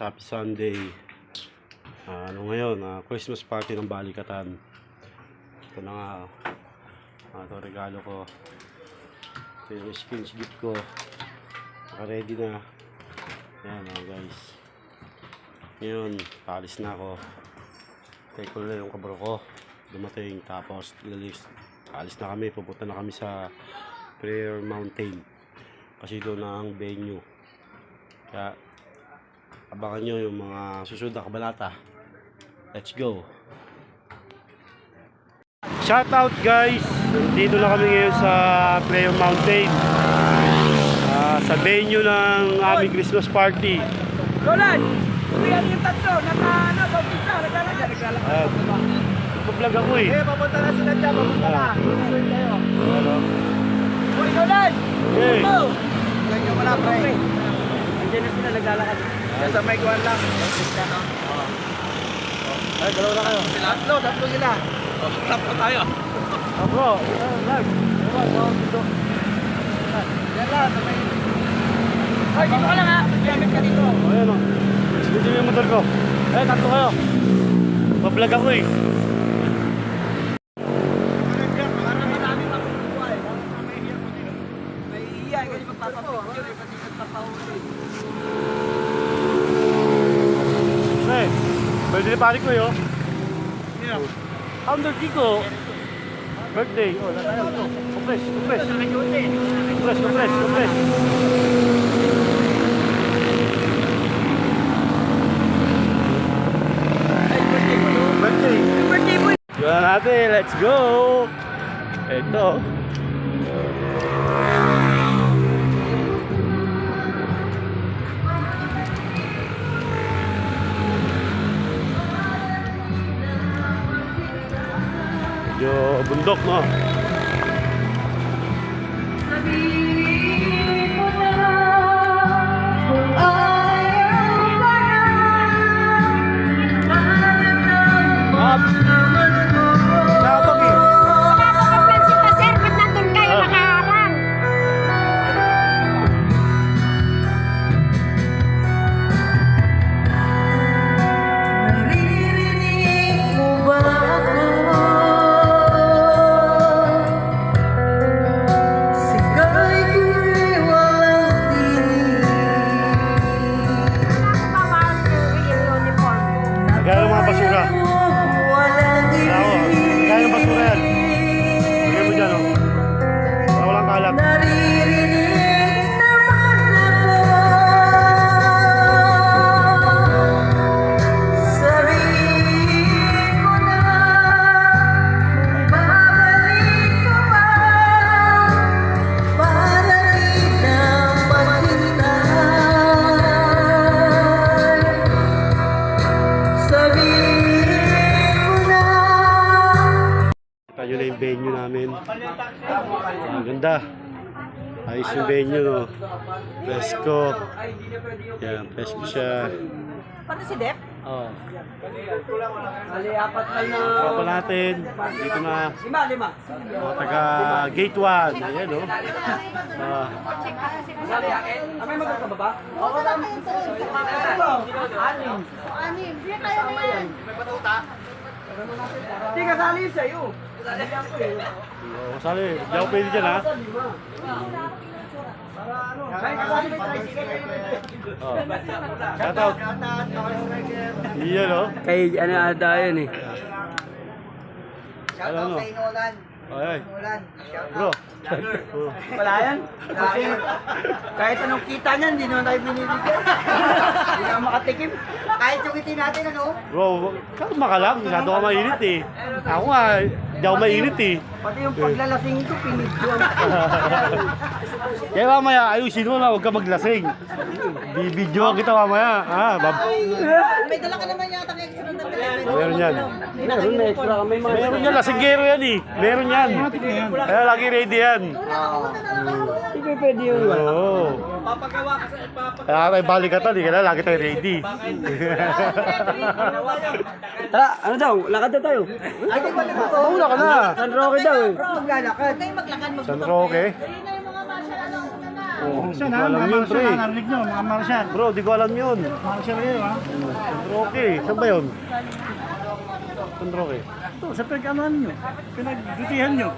Happy Sunday. Ano ngayon? Christmas party ng Balikatan. Ito na nga. Ito regalo ko. Ito yung skins gift ko. Naka-ready na. Yan guys. Ngayon, paalis na ako. Take ko na yung kabro ko. Dumating. Tapos, alis na kami. Pupunta na kami sa Prayer Mountain. Kasi doon na ang venue. Kaya, abangan nyo yung mga susunod na kabalata. Let's go! Shout out guys! Dito na kami ngayon sa Prayer Mountain. Sa venue ng aming Christmas party. Roland! Kuyan yung tatlo, nagpapita, naglalakad. Nagpa-vlog ako eh. Papunta na sila dyan, papunta na. Tuloy kayo. Uy, Roland! Hey! Tuloy nyo muna, pre. Nandiyan na sila, naglalakad. Yan sa may kuwan lang. Ay, dalawa na kayo. Tatlo sila. Tatlo tayo. Bro, live. Yan lang, sa may... Ay, dito ka lang ha. Gamit ka dito. Ayan o. Dito yung motor ko. Eh, tatlo kayo. Pa-vlog ako eh. Eh, pwede na pari ko yun. Under Kiko. Birthday. Oh, natayo ito. Compress. Birthday. Yun natin. Let's go. Ito. Medyo bundok, no? Yun na yung venue namin. Ganda. Ayos yung venue, no? Presko. Yan, presko siya. Paano si Dep? Oo. Mali, apat na Tropa natin. Dito na. Lima. Mga taga Gate 1. Ayan, no? May magkakababa? Oo, dami. Anim. Hindi kaya na yan. May batuta? Hindi, kasali yun sa'yo. Kasali. Hindi ako pwede dyan, ha? Kasali may tricycle kayo. Shout out. Iyan, no? Kay ano ata yun eh. Ano, no? Ay. Bro. Wala yan? Kahit anong kita niyan, hindi naman tayo binibigyan. Hindi naman makatikim. Kahit yung itin natin, ano? Bro, kalma ka lang. Masyado ka mainit eh. Ako nga, hindi ako mainit eh. Pati yung paglalasing ko, pinigyan. Kaya mamaya, ayusin mo na, huwag ka maglasing. Bibidyoan kita mamaya. May dala ka naman yata kaya extra na pala. Meron yan. Meron na extra kami mga. Meron yan, lasinggero yan eh. Meron yan. Kaya lagi ready yan. Hindi pwede yun. Oo. Papagawa ka sa Kaya tayo balikatan eh, kaya lagi tayo ready. Tara, ano daw? Lakad na tayo. Ay, di ba naman to? Mauna ka na. San Roque daw eh. Maglalakad. Huwag kayong maglakad. San Roque. Oh, di Marshal ko ha, alam mga yun, Marshal pre. ha, narinig nyo, mga Marshal. Bro, di ko alam yun. Marshal kayo ha. Sandro okay. Saan ba yun? Sandro okay. Ito, sa pinag-anuhan nyo, pinag-dutihan nyo.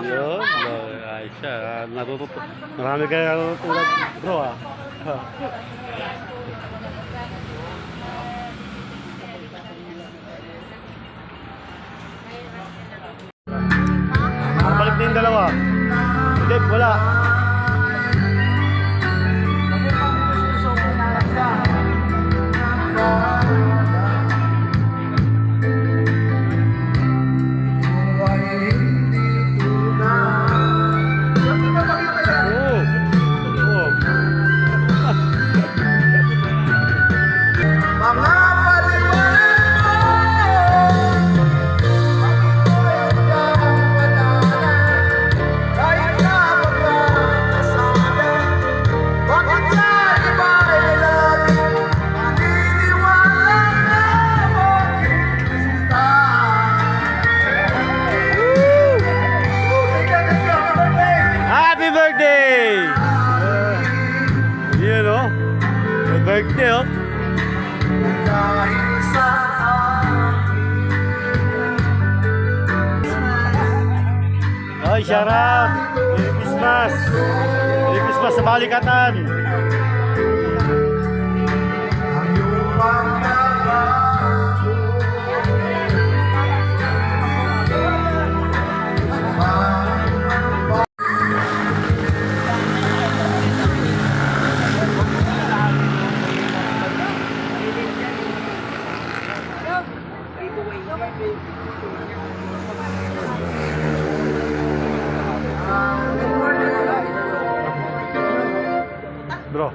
Yun, ay siya. Natututo. Marami kaya natutunan, bro ah. Balik na yung dalawa. Hindi, wala. Oo. Oo. Happy birthday! Yun o. Happy birthday o. Ay, Sharon! Merry Christmas! Merry Christmas sa Balikatan! Bro.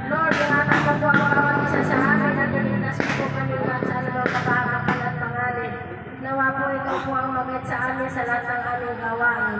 Lord, inatanggap po ang bawat isa sa amin at ilinas po kami at sa anumang kapahamakan at pangalan. Nawa po ikaw po ang magit sa amin sa lahat ng aming gawain.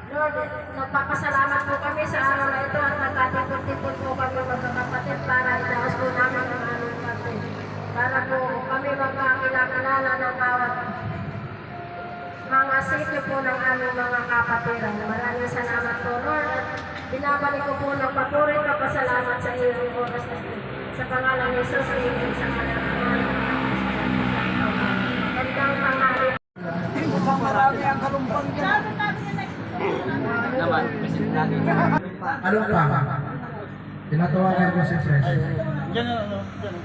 Lord, nagpapasalamat po kami sa araw na ito at nagkatipon-tipon po kami magkakapatid para itaas po namin ang aming parte. Para po kami magkakilala ng bawat mga sityo po ng aming mga kapatiran. Maraming salamat po, Lord. At binabalik ko po ng patuloy na pasalamat sa iyo ng oras na ito. Sa pangalan ni Jesus, amen. Sa pangalan Gandang pangalan. Marami ang kalumpang dyan. Naman, kasi natin. Ano pa? Tinatawagan ko si Fresh. Diyan na, ano, diyan.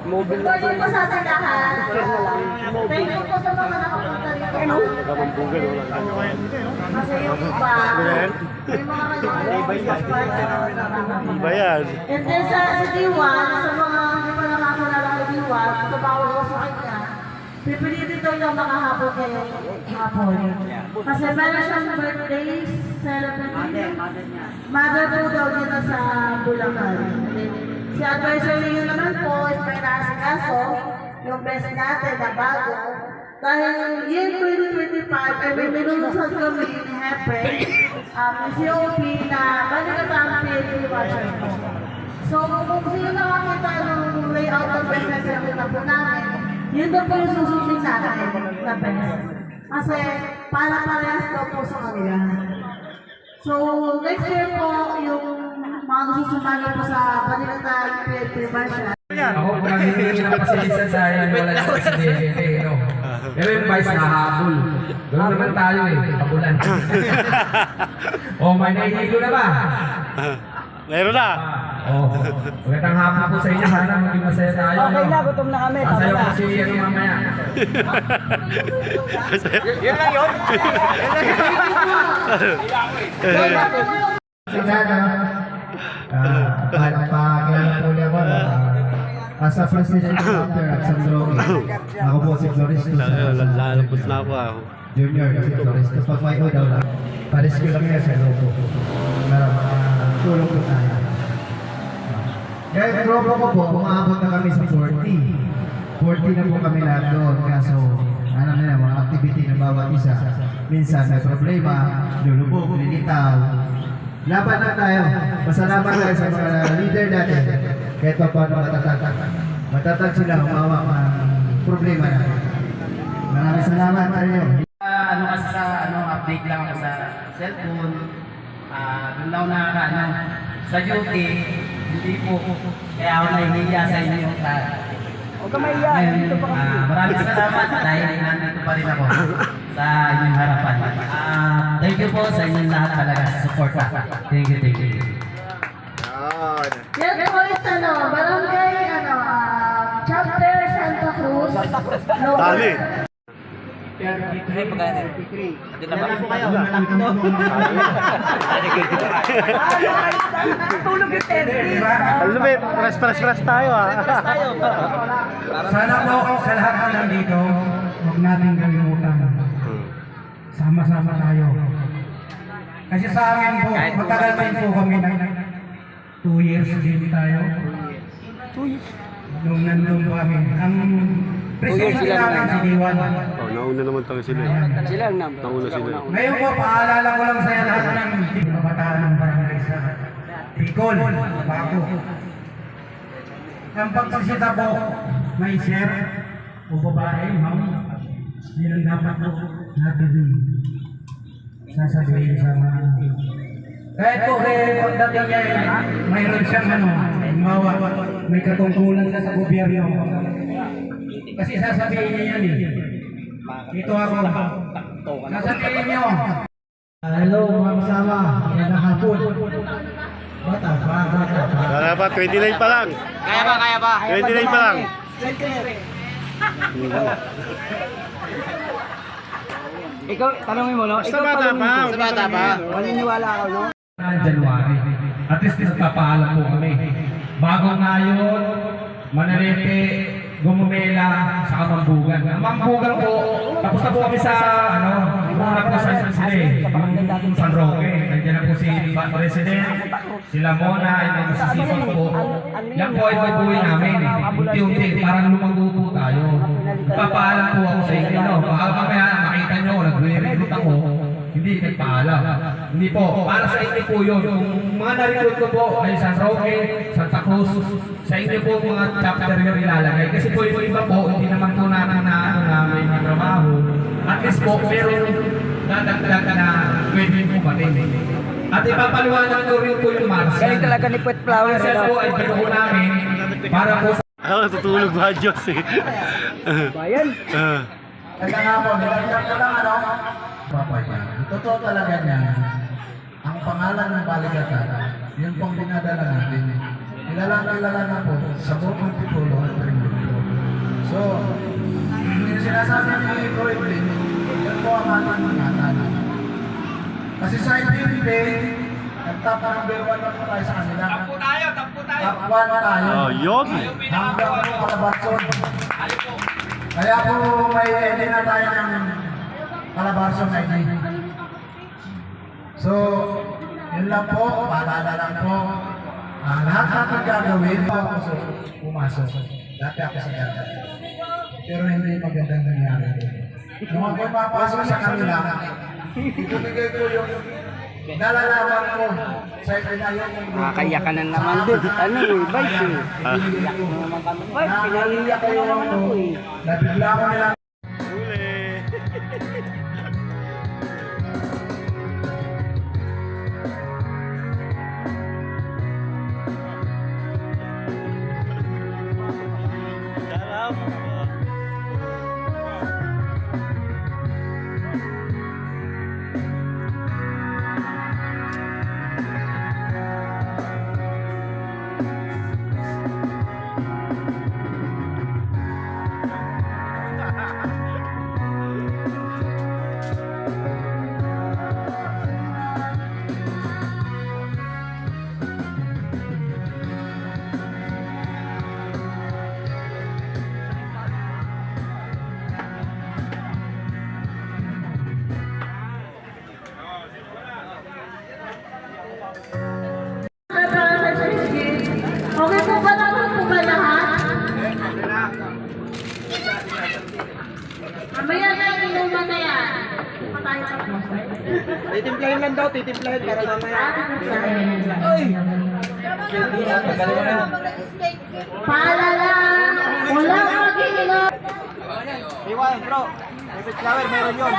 Mobile po sa tindahan. Thank you po sa mga nakapunta rito. Nagamambugan o lang. Kasi yung iba, may mga Iba yan. And then sa Diwan, sa mga hindi pa nakakulala ng Diwan, ito bawal ko sa kanya, pipilitin daw yung makahapon kayo hapon. Kasi meron siyang birthday celebration. Mother po daw dito sa Bulacan. Si advisory yun naman po, is may naasikaso, yung best natin na bago. Dahil year 2025, ay may nilulusad kami ni Hepe, COP na Balikatan PLP watcher po. So kung sino nakakita ng layout ng business na po namin, yun daw po yung susundin natin na best. Kasi para parehas daw po sa kanila. So next year po, yung mga susumali po sa Balikatan PLP watcher. Ako kung nagiging ng pasensya dahil wala na si DFA, no? Pero yung vice nahabol. Doon naman tayo eh, pabulan. May nahihilo na ba? Meron na. Magandang hapon po sa inyo. Sana maging masaya tayo. Okay na, gutom na kami. Tama Masaya na. po si Ian mamaya. Yun lang yun. Sige na. Pag-ilang po niya ko. as a president chapter at San Roque. Ako po si Floristo Lalabot na ako ah. Junior kasi Floristo. Pag may daw lang, parescue lang yan sa loob ko. Para tulong po tayo. Kaya yung grupo ko po, umaabot na kami sa 40. 40 na po kami lahat doon. Kaso, alam na mga activity ng bawat isa. Minsan may problema, lulubog, lilitaw. Laban na tayo. Pasalamat tayo sa mga leader natin. Kahit pa paano matatag. Matatag sila humawak ng problema natin. Maraming salamat sa inyo. Ano kasi sa update lang ako sa cellphone. Doon lang sa duty, hindi po. Kaya ako nahihiya sa inyo yung Huwag ka mahiya. Dito pa kami. maraming salamat dahil nandito pa rin ako sa inyong harapan. Thank you po sa inyong lahat talaga sa support. Thank you, thank you. Yan po is barangay, chapter Santa Cruz. Dami. Tulog yung Ang lumit, press tayo ah. Sana po sa lahat na nandito, huwag natin kalimutan. Sama-sama tayo. Kasi sa amin po, matagal pa po kami na 2 years din tayo. 2 years? Nung nandun po kami. Ang presidente namin si Diwan. Oh, nauna naman tayo sila. Sila ang number. Nauna sila. Ngayon po, paalala ko lang sa lahat ng kabataan ng barangay sa Bicol, Baco. Ang pagsisita po, may sir o babae, ma'am, yun ang dapat po natin sasabihin sa mga. Kahit po, pagdating niya, mayroon siyang mawa, may katungkulan ka sa gobyerno. Kasi sasabihin niya yan eh. Ito ako. Sasabihin niyo. Hello mga kasama. Magandang hapon. Bata pa. Kaya pa, 29 pa lang. Kaya ba? 29 pa lang. Ikaw, tanongin mo, no? Basta bata pa. Bata pa. Maniniwala ako, no? January. At least nagpapaalam po kami. Bago ngayon, Manalete, Gumumela, sa Mambugan. Ang Mambugan po, tapos na po kami sa, una po sa sila yung San Roque. Nandiyan na po si President, sila Mona, yung masisipag po. Yan po ay babuhin namin. Unti-unti, parang lumago po tayo. Nagpapaalam po ako sa inyo. Baka mamaya makita nyo, nag-recruit ako. Hindi nagpaalam. Hindi po. Para sa inyo po yun. Kung mga na-recruit ko po ay San Roque, Santa Cruz, sa inyo po mga chapter yung ilalagay. Kasi po yung iba po, hindi naman po namin na may trabaho. At least po, meron dadagdag na pwede po ba din. At ipapaliwanag ko rin po yung Marcel. Galing talaga ni Puwet Flower. Marcel po ay binuo namin para po sa Ako, tutulog ba Diyos eh. Bayan. Kaya nga po, nilagyan ko lang papaya. Totoo talaga niya. Ang pangalan ng balikatan, yun pong dinadala natin. Kilala na po sa buong titulo at rinito. So, yung sinasabi ni Coitlin, yun po ang ating ingatan. Kasi sa IPP, nag-top number 1 na po tayo sa kanila. Tampo tayo! Top 1 tayo. Oh, yun. Hanggang po Calabarzon. Kaya po may edit na tayo ng Calabarzon ID. So, yun lang po, paalala lang po. Lahat ng gagawin po ako sa pumasok. Dati ako sa dati. Pero hindi magandang nangyari. Nung ako papasok sa kanila, ibibigay ko yung nalalaman ko sa inayon ng grupo. Kaya ka na naman doon. Vice eh. Ibibigay ko. Vice, pinaliyak ko yung ako eh. Nabigla ko nila. Uli. Titimplahin lang daw, titimplahin para mamaya. Paalala, walang mag-iinom. Iwan, bro. David Flower, meron yun.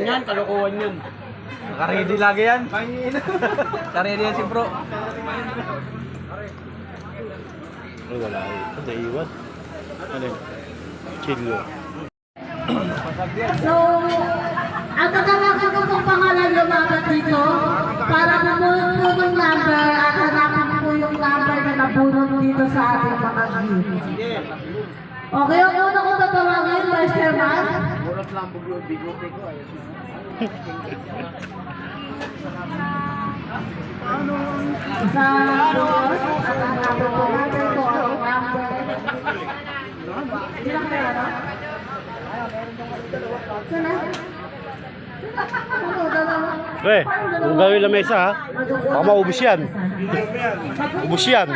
Yan, kalukuhan yun. Nakaready lagi yan. Nakaready yan si bro. Ay, wala eh. Naiwan. Ano yun? Chilo. So, ang tatawagin ko pong pangalan lumaban dito para bumulot po yung number at hanapin po yung number na nabunot dito sa ating mga view. Okay, ang una ko tatawagin, Vice Chairman. Bulot lang buglo, bigote ko. Sa bunot at hanapin po natin po ang number. Hindi lang kaya, no? Sana? Pre, kung gawin lang mesa ha, baka maubos yan. Ubus yan.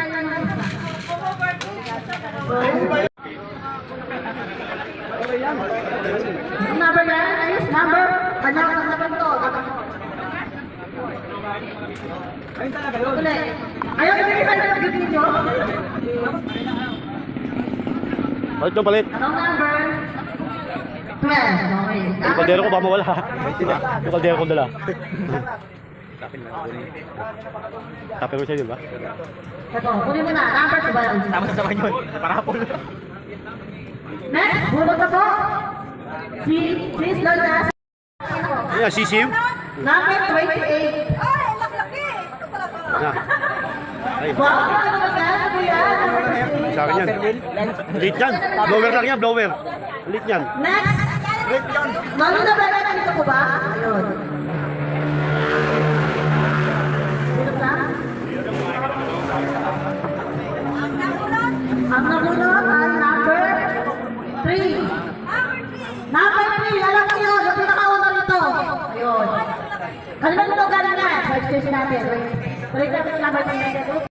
Yung number yan, ayos, number. Kanya-kanya to. Ulit. Ayaw ko yung isa na nag-video. Palit yung palit. Anong number? 12. Okay. Yung kaldero ko baka mawala ha. Yung kaldero ko dala. Tapin mo siya, di ba? Ito, kunin mo na. Number 12. Tama sa yun. Parapol. Next, bunot na po. Si Lola. Ayan, sisiw. Number 28. Na. Ay, Wow, ano ba yan? Ano yan? sa akin yan. Lit yan. Blower lang yan, blower. Lit yan. Next. Malo na ba yan? Dito ko ba? Ayun. Bunot na? Ang nabunot ay number 3. Number 3, alam niyo, yung pinakauna nito. Ayun. Kanina mo ito galing yan. Sa station natin. Balik natin yung number 3.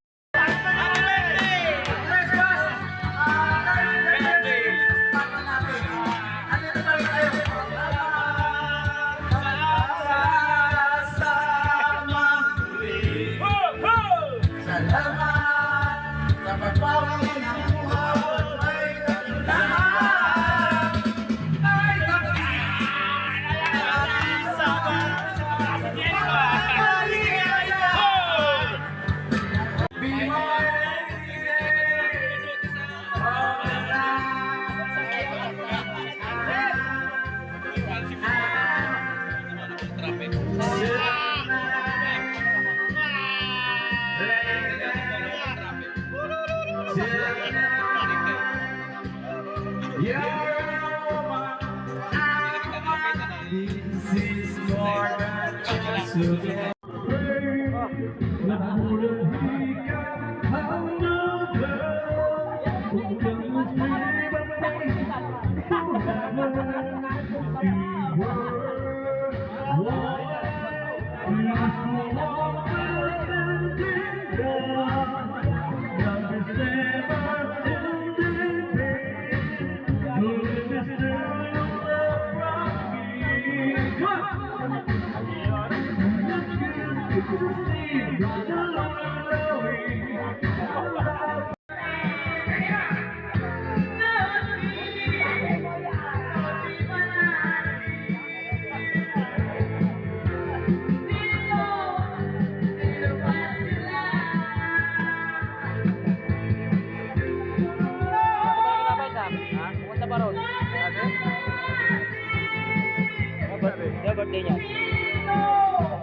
Birthday niya.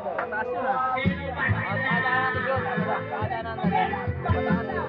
Pataas yun ah. Paadaan natin yun. Paadaan natin.